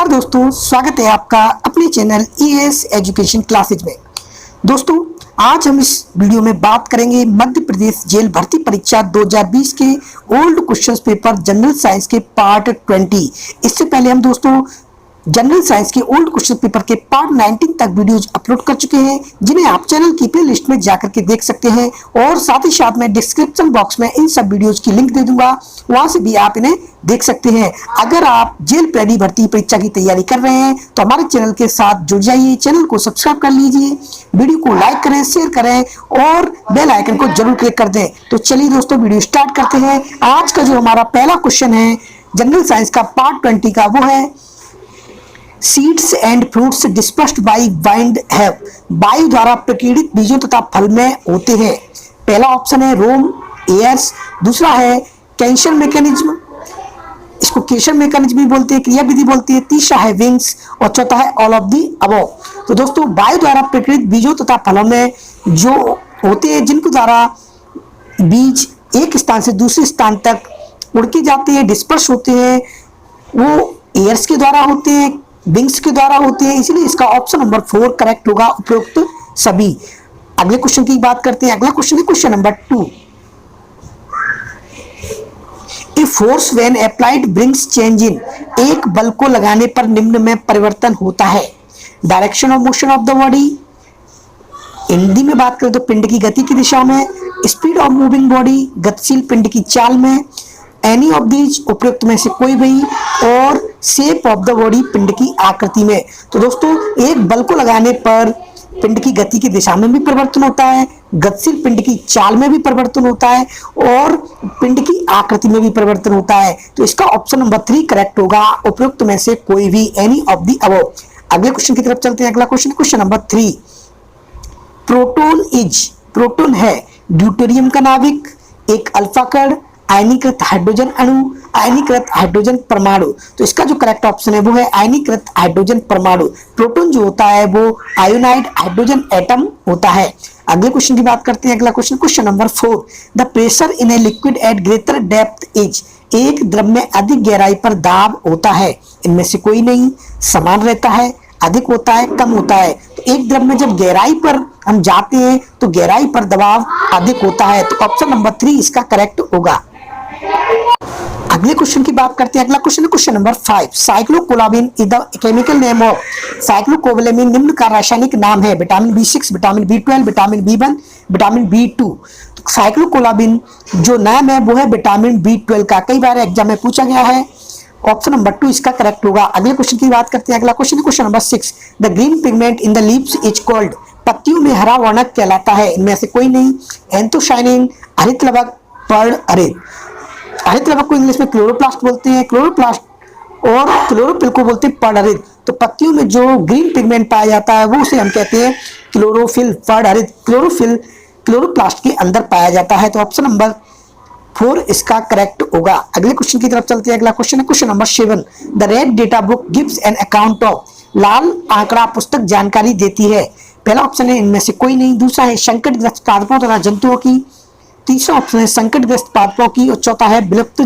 नमस्कार दोस्तों, स्वागत है आपका अपने चैनल ईएस एजुकेशन क्लासेज में। दोस्तों, आज हम इस वीडियो में बात करेंगे मध्य प्रदेश जेल भर्ती परीक्षा 2020 के old questions paper general science के पार्ट 20। इससे पहले हम दोस्तों जनरल साइंस के ओल्ड क्वेश्चन पेपर के पार्ट 19 तक वीडियोज अपलोड कर चुके हैं, जिन्हें आप चैनल की प्ले लिस्ट में जाकर के देख सकते हैं। और साथ ही साथ मैं डिस्क्रिप्शन बॉक्स में इन सब वीडियोज की लिंक दे दूंगा, वहां से भी आप इन्हें देख सकते हैं। अगर आप जेल प्रेडी भर्ती परीक्षा की तैयारी कर रहे हैं तो हमारे चैनल के साथ जुड़ जाइए, चैनल को सब्सक्राइब कर लीजिए, वीडियो को लाइक करें, शेयर करें और बेल आइकन को जरूर क्लिक कर दें। तो चलिए दोस्तों, वीडियो स्टार्ट करते हैं। आज का जो हमारा पहला क्वेश्चन है जनरल साइंस का पार्ट 20 का, वो है seeds and fruits dispersed by wind have, वायु द्वारा प्रकीर्णित बीजों तथा फल में होते हैं। पहला ऑप्शन है रोम एयर्स, दूसरा है कैंशन मैकेनिज्म, इसको केशन मैकेनिज्म भी बोलते हैं, क्रिया विधि बोलते हैं, तीसरा है विंग्स और चौथा है ऑल ऑफ दी अबव। तो दोस्तों, वायु द्वारा प्रकीर्णित बीजों तथा फलों में जो होते हैं, जिनको द्वारा बीज एक स्थान से दूसरे स्थान तक उड़ के जाते हैं, डिस्पर्स होते हैं, वो एयर्स के द्वारा होते हैं, विंग्स के द्वारा होते हैं। इसलिए इसका ऑप्शन नंबर 4 करेक्ट होगा, उपरोक्त सभी। अगले क्वेश्चन की बात करते हैं। अगला क्वेश्चन है question number 2। A force when applied brings change in, एक बल को लगाने पर निम्न में परिवर्तन होता है। Direction of motion of the body, Hindi में बात करें तो पिंड की गति की दिशा में, स्पीड ऑफ मूविंग बॉडी, गतिशील पिंड की चाल में, एनी ऑफ दीज, उपयुक्त में से कोई भी, और शेप ऑफ द बॉडी, पिंड की आकृति में। तो दोस्तों, एक बल को लगाने पर पिंड की गति की दिशा में भी परिवर्तन होता है, गतिशील पिंड की चाल में भी परिवर्तन होता है और पिंड की आकृति में भी परिवर्तन होता है। तो इसका ऑप्शन नंबर 3 करेक्ट होगा, उपयुक्त में से कोई भी, एनी ऑफ दी अबव। अगले क्वेश्चन की तरफ चलते हैं। अगला क्वेश्चन नंबर 3। प्रोटॉन है ड्यूटेरियम का नाभिक, एक अल्फा कण, आयनीकृत हाइड्रोजन अणु, आयनीकृत हाइड्रोजन परमाणु। तो इसका जो करेक्ट ऑप्शन है वो है आयनीकृत हाइड्रोजन परमाणु। प्रोटॉन जो होता है वो आयोनाइड हाइड्रोजन एटम होता है। अगले क्वेश्चन की बात करते हैं। अगला question number 4। The pressure in a liquid at greater depth is, एक द्रव में अधिक गहराई पर दाब होता है। इनमें से कोई नहीं, समान रहता है, अधिक होता है, कम होता है। तो एक द्रव में जब गहराई पर हम जाते हैं तो गहराई पर दबाव अधिक होता है। तो ऑप्शन नंबर 3 इसका करेक्ट होगा। अगले क्वेश्चन की बात करते हैं। अगला क्वेश्चन है question number 5। Cyclocolamin is the chemical name of, cyclocobalamin निम्न का रासायनिक नाम है। Vitamin B6, vitamin B12, vitamin B1, vitamin B2। तो साइक्लोकोलामिन जो नाम है वो है विटामिन B12 का, कई बार एग्जाम में पूछा गया है। ऑप्शन नंबर 2 इसका करेक्ट होगा। अगले क्वेश्चन की बात करते हैं। अगला क्वेश्चन है question number 6। The green pigment in the leaves is called, पत्तियों में हरा वर्णक कहलाता है। इनमें से कोई नहीं, एंथोसायनिन, हरित लवक, पर्ल हरित। हरित लवक को इंग्लिश में क्लोरोप्लास्ट बोलते हैं, क्लोरोप्लास्ट और क्लोरोफिल को बोलते हैं पर्ल हरित। तो पत्तियों में जो ग्रीन पिगमेंट पाया जाता है वो उसे हम कहते हैं क्लोरोफिल। पर्ल हरित क्लोरोफिल क्लोरोप्लास्ट के अंदर पाया जाता है। तो ऑप्शन नंबर 4 इसका करेक्ट होगा। अगले क्वेश्चन की तरफ चलते हैं। अगला क्वेश्चन है question number 7। The red data book gives an account of, लाल आंकड़ा पुस्तक जानकारी देती है। पहला ऑप्शन है इनमें से कोई नहीं, दूसरा है संकटग्रस्त पादपों तथा जंतुओं की, तीसरा ऑप्शन है संकटग्रस्त पादपों की और चौथा है विलुप्त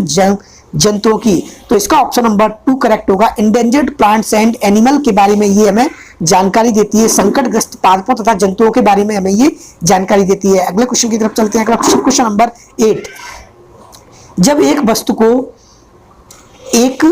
जंतुओं की। तो इसका ऑप्शन नंबर 2 करेक्ट होगा। इंडेंजर्ड प्लांट्स एंड एनिमल के बारे में ये हमें जानकारी देती है, संकटग्रस्त पादपों तथा जंतुओं के बारे में हमें ये जानकारी देती है। अगले क्वेश्चन की तरफ चलते हैं। अगला क्वेश्चन नंबर 8। जब एक वस्तु को एक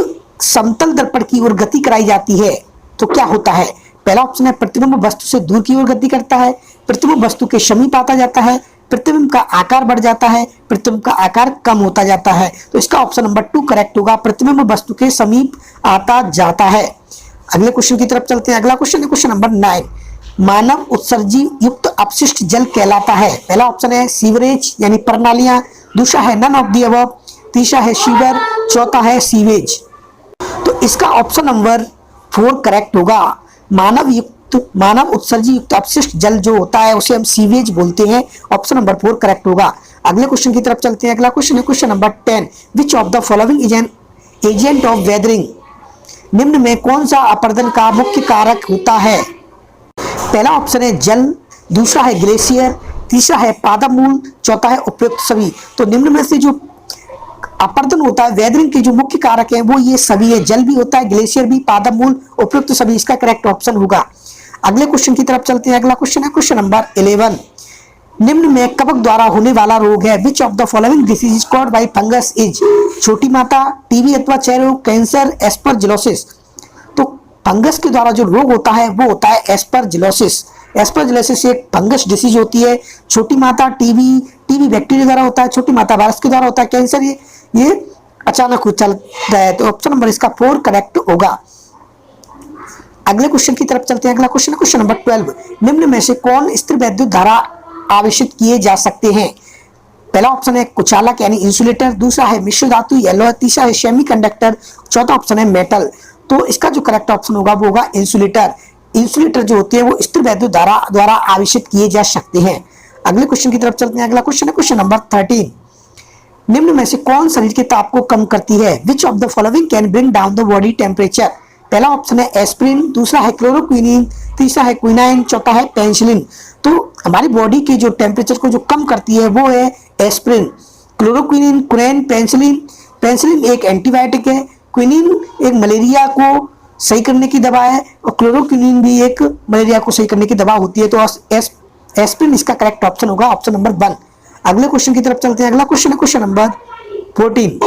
समतल दर्पण की ओर गति कराई जाती है तो क्या होता है। पहला ऑप्शन है प्रतिबिंब वस्तु से दूर की ओर गति करता है, प्रतिबिंब वस्तु के समीप आता जाता है, प्रतिबिंब का आकार बढ़ जाता है, प्रतिबिंब का आकार कम होता जाता है। तो इसका ऑप्शन नंबर 2 करेक्ट होगा, प्रतिबिंब वस्तु के समीप आता जाता है। अगले क्वेश्चन की तरफ चलते हैं। अगला क्वेश्चन है क्वेश्चन नंबर 9। मानव उत्सर्जी युक्त अपशिष्ट जल कहलाता है। पहला ऑप्शन है सीवरेज यानी प्रणालियां, दूसरा है नन ऑफ दी अबव, तीसरा है सीवर, चौथा है सीवेज। तो इसका ऑप्शन नंबर 4 करेक्ट होगा। मानव उत्सर्जी युक्त अपशिष्ट जल जो होता है उसे हम सीवेज बोलते हैं। ऑप्शन नंबर 4 करेक्ट होगा। अगले क्वेश्चन की तरफ चलते हैं। अगला क्वेश्चन है question number 10। Which of the following is an agent of weathering, निम्न में कौन सा अपर्दन का मुख्य कारक होता है। पहला ऑप्शन है जल, दूसरा है ग्लेशियर, तीसरा है पादप मूल, चौथा है उपयुक्त सभी। तो निम्न में से जो अपर्दन होता है, वेदरिंग के जो मुख्य कारक है वो ये सभी है, जल भी होता है, ग्लेशियर भी, पादप मूल, उपयुक्त तो सभी, इसका करेक्ट ऑप्शन होगा। अगले क्वेश्चन की तरफ चलते हैं। अगला क्वेश्चन है क्वेश्चन नंबर 11, निम्न में कवक द्वारा होने वाला रोग है, विच of the following disease is caused by fungus is, छोटी माता, टीबी अथवा क्षय रोग, कैंसर, एस्परजिलोसिस। तो फंगस के द्वारा जो रोग होता है वो होता है एस्परजिलोसिस। एस्परजिलोसिस एक फंगस डिसीज होती है। छोटी माता टीबी बैक्टीरिया द्वारा होता है, छोटी माता वायरस के द्वारा होता है, कैंसर ये अचानक उछलता है। तो ऑप्शन नंबर इसका 4 करेक्ट होगा। अगले क्वेश्चन की तरफ चलते हैं। अगला क्वेश्चन है क्वेश्चन नंबर 12, निम्न में से कौन स्थिर वैद्युत धारा आवेशित किए जा सकते हैं? पहला ऑप्शन है कुचालक यानी इंसुलेटर, दूसरा है मिश्र धातु येलो, तीसरा है सेमीकंडक्टर, चौथा ऑप्शन है मेटल। तो इसका जो करेक्ट ऑप्शन होगा वो होगा इंसुलेटर। इंसुलेटर जो होते हैं वो स्थिर वैद्युत धारा द्वारा आवेशित किए जा सकते हैं। अगले क्वेश्चन की तरफ चलते हैं। अगला क्वेश्चन है क्वेश्चन नंबर 13, निम्न में से कौन शरीर के ताप को कम करती है? विच of the following can bring down the body temperature? पहला ऑप्शन है एस्प्रिन, दूसरा है क्लोरोक्विनिन, तीसरा है क्विनाइन, चौथा है पेनिसिलिन। तो हमारी बॉडी के जो टेम्परेचर को जो कम करती है वो है एस्प्रिन, क्लोरोक्विनिन, क्विनाइन, पेनिसिलिन। पेनिसिलिन एक एंटीबायोटिक है, क्विनिन एक मलेरिया को सही करने की दवा है और क्लोरोक्विनिन भी एक मलेरिया को सही करने की दवा होती है। तो एस्प्रिन इसका करेक्ट ऑप्शन होगा, ऑप्शन नंबर 1। अगले क्वेश्चन की तरफ चलते हैं। अगला क्वेश्चन है question number 14,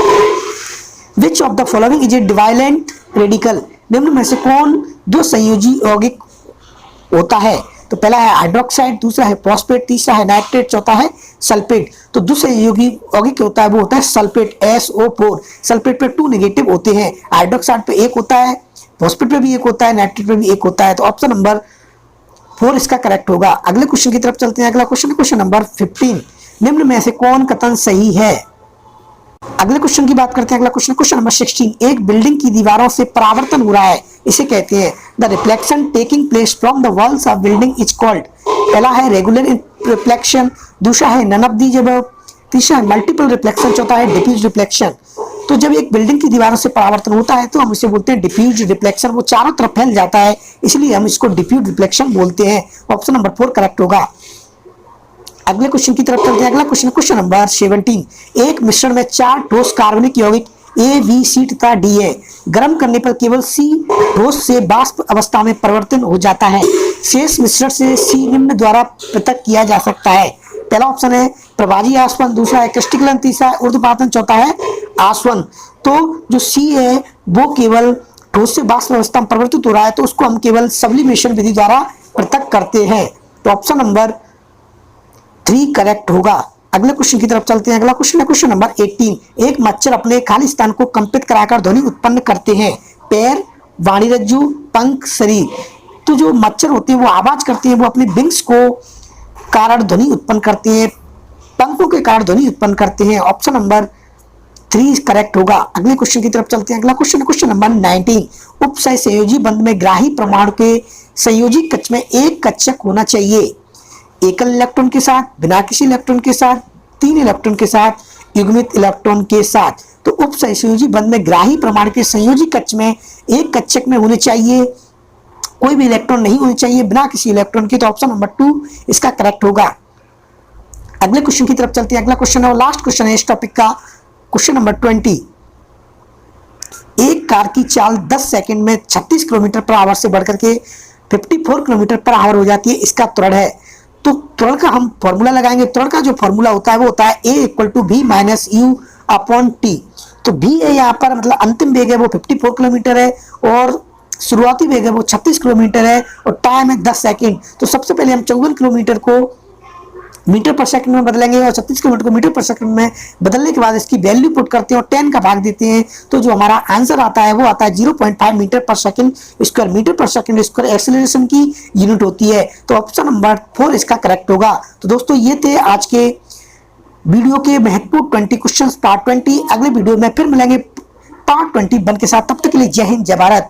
which of the following is a divalent radical? निम्न में से कौन दो संयोजी यौगिक होता है? तो पहला है हाइड्रोक्साइड, दूसरा है फॉस्फेट, तीसरा है नाइट्रेट, चौथा है सल्फेट। तो दूसरे यौगिक होता है वो होता है सल्फेट, SO4। सल्फेट पे 2 नेगेटिव होते हैं, हाइड्रोक्साइड पे 1 होता है, फॉस्फेट पे भी 1 होता है, नाइट्रेट पे भी 1 होता है। तो ऑप्शन नंबर 4 इसका करेक्ट होगा। अगले क्वेश्चन की तरफ चलते हैं। अगला क्वेश्चन है क्वेश्चन नंबर 15, निम्न में से कौन कथन सही है? अगले क्वेश्चन की बात करते हैं। अगला क्वेश्चन नंबर 16, एक बिल्डिंग की दीवारों से परावर्तन हो रहा है, इसे कहते हैं the reflection taking place from the walls of building is called. पहला है रेगुलर रिफ्लेक्शन, दूसरा है नन ऑफ दी अबव, तीसरा है मल्टीपल रिफ्लेक्शन, चौथा है डिफ्यूज रिफ्लेक्शन। तो जब एक बिल्डिंग की दीवारों से परावर्तन होता है तो हम इसे बोलते हैं डिफ्यूज रिफ्लेक्शन, वो चारों तरफ फैल जाता है, इसलिए हम इसको डिफ्यूज रिफ्लेक्शन बोलते हैं। ऑप्शन नंबर 4 करेक्ट होगा। अगले क्वेश्चन की तरफ चलते हैं। अगला क्वेश्चन नंबर 17, एक मिश्रण में 4 ठोस कार्बनिक यौगिक A, B, C तथा D है, गर्म करने पर केवल C ठोस से वाष्प अवस्था में परिवर्तन हो जाता है, शेष मिश्रण से C निम्न द्वारा पृथक किया जा सकता है। पहला ऑप्शन है प्रभाजी आसवन, दूसरा है क्रिस्टलीकरण, तीसरा है ऊर्ध्वपातन, चौथा है आसवन। तो जो C है वो केवल ठोस से वाष्प अवस्था में परिवर्तित हो रहा है, तो उसको हम केवल सब्लिमेशन विधि द्वारा पृथक करते हैं। तो ऑप्शन नंबर 3 करेक्ट होगा। अगले क्वेश्चन की तरफ चलते हैं। अगला क्वेश्चन है क्वेश्चन नंबर 18, एक मच्छर अपने खाली स्थान को कंपित कराकर ध्वनि उत्पन्न करते हैं, पैर, वाणिरज्जु, पंख, शरीर। तो जो मच्छर होते हैं वो आवाज करते हैं, वो अपने विंग्स को कारण ध्वनि उत्पन्न करते हैं, पंखों के कारण ध्वनि उत्पन्न करते हैं। ऑप्शन नंबर 3 करेक्ट होगा। अगले क्वेश्चन की तरफ चलते हैं। अगला क्वेश्चन है क्वेश्चन नंबर 19, उपसय संयोजी बंध में ग्राही परमाणु के संयोजी कक्ष में एक कक्षक होना चाहिए, एकल इलेक्ट्रॉन के साथ, बिना किसी इलेक्ट्रॉन के साथ, 3 इलेक्ट्रॉन के साथ, युग्मित इलेक्ट्रॉन के साथ। तो उपसहसंयोजी बंध में ग्राही परमाणु के संयोजी कक्ष में एक कक्षक में होने चाहिए, कोई भी इलेक्ट्रॉन नहीं होने चाहिए बिना किसी इलेक्ट्रॉन के। तो ऑप्शन नंबर 2 इसका करेक्ट होगा। अगले क्वेश्चन की तरफ चलते हैं। अगला क्वेश्चन है और लास्ट क्वेश्चन है इस टॉपिक का, क्वेश्चन नंबर 20, एक कार की चाल 10 सेकंड में 36 किलोमीटर पर आवर से बढ़कर के 54 किलोमीटर पर आवर हो जाती है, इसका त्वरण है। तो त्वरण का हम फॉर्मूला लगाएंगे। त्वरण का जो फॉर्मूला होता है वो होता है A = V - U/T। तो V है यहाँ पर, मतलब अंतिम वेग है वो 54 किलोमीटर है और शुरुआती वेग है वो 36 किलोमीटर है और टाइम है 10 सेकंड। तो सबसे पहले हम 54 किलोमीटर को मीटर पर सेकंड में बदलेंगे और 36 किलोमीटर को मीटर पर सेकंड में बदलने के बाद इसकी वैल्यू पुट करते हैं और 10 का भाग देते हैं। तो जो हमारा आंसर आता है वो आता है 0.5 मीटर पर सेकंड स्क्वायर। मीटर पर सेकंड स्क्वायर एक्सेलरेशन की यूनिट होती है। तो ऑप्शन नंबर 4 इसका करेक्ट होगा। तो दोस्तों ये थे आज के वीडियो के महत्वपूर्ण 20 क्वेश्चन पार्ट 20। अगले वीडियो में फिर मिलेंगे पार्ट 21 के साथ। तब तक के लिए जय हिंद, जय भारत।